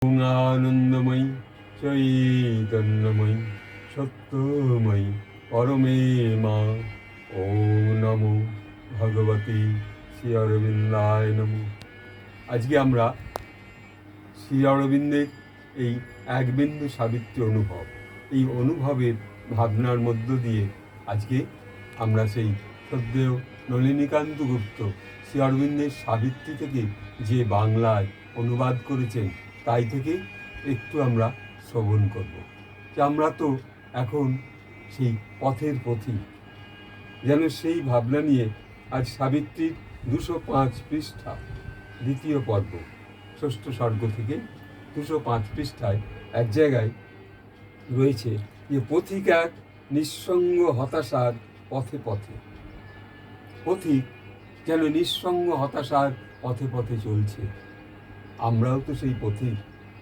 আনন্দময়ী চৈতন্যময়ী সত্যময়ী পরমে মা। ওম নমো ভগবতী শ্রী অরবিন্দায় নমঃ। আজকে আমরা শ্রী অরবিন্দের এই একবিন্দু সাবিত্রী অনুভব, এই অনুভবের ভাবনার মধ্য দিয়ে আজকে আমরা সেই শ্রদ্ধেয় নলিনীকান্ত গুপ্ত শ্রী অরবিন্দের সাবিত্রী থেকে যে বাংলায় অনুবাদ করেছেন তাই থেকে একটু আমরা শ্রবণ করব। যে আমরা তো এখন সেই পথের পথিক, যেন সেই ভাবনা নিয়ে আজ সাবিত্রীর 205 পৃষ্ঠা দ্বিতীয় পর্ব ষষ্ঠ সর্গ থেকে 205 পৃষ্ঠায় এক জায়গায় রয়েছে যে পথিক এক নিঃসঙ্গ হতাশার পথে পথে। পথিক যেন নিঃসঙ্গ হতাশার পথে পথে চলছে। আমরাও তো সেই পথিক,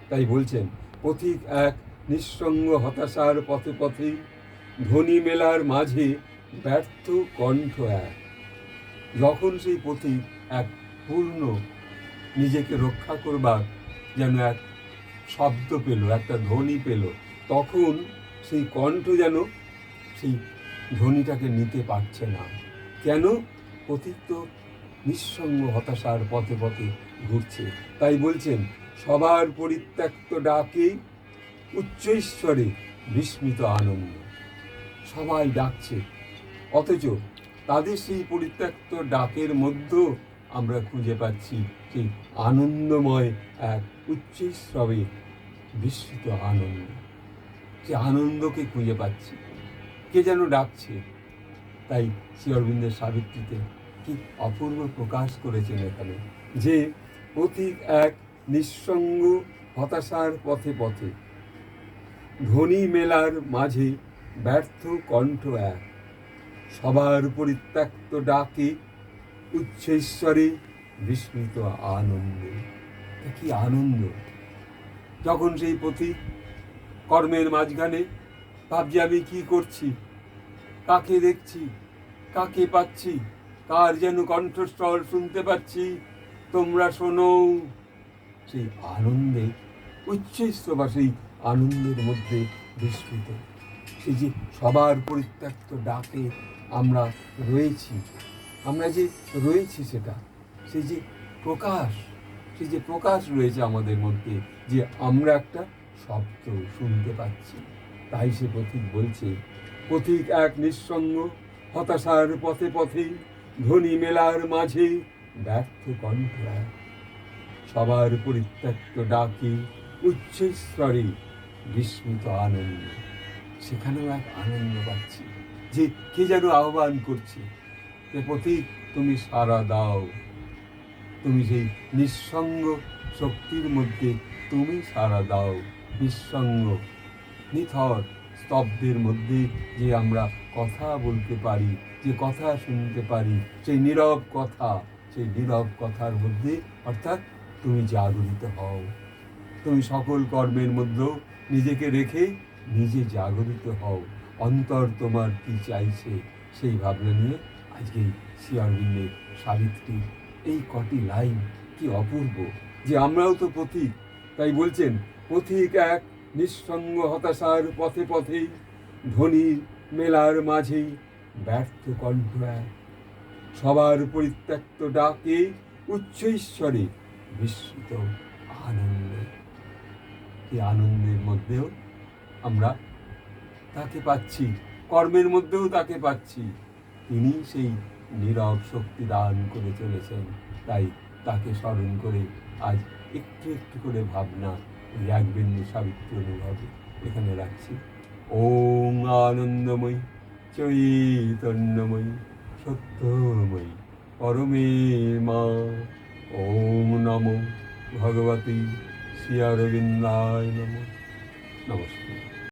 তাই বলছেন পথিক এক নিঃসঙ্গ হতাশার পথে পথে, ধ্বনি মেলার মাঝে ব্যর্থ কণ্ঠ এক। যখন সেই পথিক এক পূর্ণ নিজেকে রক্ষা করবার যেন এক শব্দ পেল, একটা ধ্বনি পেল, তখন সেই কণ্ঠ যেন সেই ধ্বনিটাকে নিতে পারছে না। কেন? পথিক তো নিঃসঙ্গ হতাশার পথে পথে ঘুরছে। তাই বলছেন সবার পরিত্যক্ত ডাকে উচ্চৈশ্বরে বিস্মিত আনন্দ। সবাই ডাকছে, অথচ তাদের সেই পরিত্যক্ত ডাকের মধ্যেও আমরা খুঁজে পাচ্ছি সেই আনন্দময় এক উচ্চৈশ্বরে বিস্মিত আনন্দ। সে আনন্দকে খুঁজে পাচ্ছি, কে যেন ডাকছে। তাই শ্রী অরবিন্দের সাবিত্রীতে কি অপূর্ব প্রকাশ করেছেন এখানে, যে পথিক এক নিঃসঙ্গ হতাশার পথে পথে, ধ্বনি মেলার মাঝে ব্যর্থ কণ্ঠ এক, সবার পরিত্যক্ত ডাকে উচ্চৈশ্বরে বিস্মিত আনন্দ। কি আনন্দ! যখন সেই পথিক কর্মের মাঝখানে ভাবছি আমি কি করছি, কাকে দেখছি, কাকে পাচ্ছি, কার যেন কণ্ঠস্বর শুনতে পাচ্ছি, তোমরা শোনো। সেই আনন্দে উচ্চৈশ্বর বা সেই আনন্দের মধ্যে বিস্মিত, সেই যে সবার পরিত্যক্ত ডাকে আমরা রয়েছি, আমরা যে রয়েছি সেটা, সেই যে প্রকাশ, সেই যে প্রকাশ রয়েছে আমাদের মধ্যে, যে আমরা একটা শব্দ শুনতে পাচ্ছি। তাই সে পথিক বলছে পথিক এক নিঃসঙ্গ হতাশার পথে পথে, ধ্বনি মেলার মাঝে ব্যর্থ কণ্ঠ এক, সবার পরিত্যক্ত ডাকে উচ্চৈশ্বরে বিস্মিত আনন্দ। সেখানেও এক আনন্দ পাচ্ছি, যে কে যেন আহ্বান করছে যে পথিক তুমি সাড়া দাও, তুমি সেই নিঃসঙ্গ শক্তির মধ্যে তুমি সাড়া দাও। নিঃসঙ্গ নিথর স্তব্ধের মধ্যে যে আমরা কথা বলতে পারি, যে কথা শুনতে পারি, সেই নীরব কথা, সেই নীরব কথার মধ্যে অর্থাৎ তুমি জাগরিত হও। তুমি সকল কর্মের মধ্যেও নিজেকে রেখে নিজে জাগরিত হও। অন্তর তোমার কি চাইছে সেই ভাবনা নিয়ে আজকে শ্রী অরবিন্দের সাবিত্রীর এই কটি লাইন কি অপূর্ব, যে আমরাও তো পথিক। তাই বলছেন পথিক এক নিঃসঙ্গ হতাশার পথে পথে, ধ্বনি মেলার মাঝে ব্যর্থ কণ্ঠ এক, সবার পরিত্যক্ত ডাকে উচ্চৈশ্বরে বিস্মিত আনন্দ। এই আনন্দের মধ্যেও আমরা তাকে পাচ্ছি, কর্মের মধ্যেও তাকে পাচ্ছি। তিনি সেই নীরব শক্তি দান করে চলেছেন। তাই তাকে স্মরণ করে আজ একটু একটু করে ভাবনা এই একবিন্দু সাবিত্রী অনুভবে এখানে রাখছি। ওম আনন্দময়ী চৈতন্যময়ী সত্যময়ী পরমে মা। ওম নমো ভগবতী শ্রী অরবিন্দায় নমঃ। নমস্কার।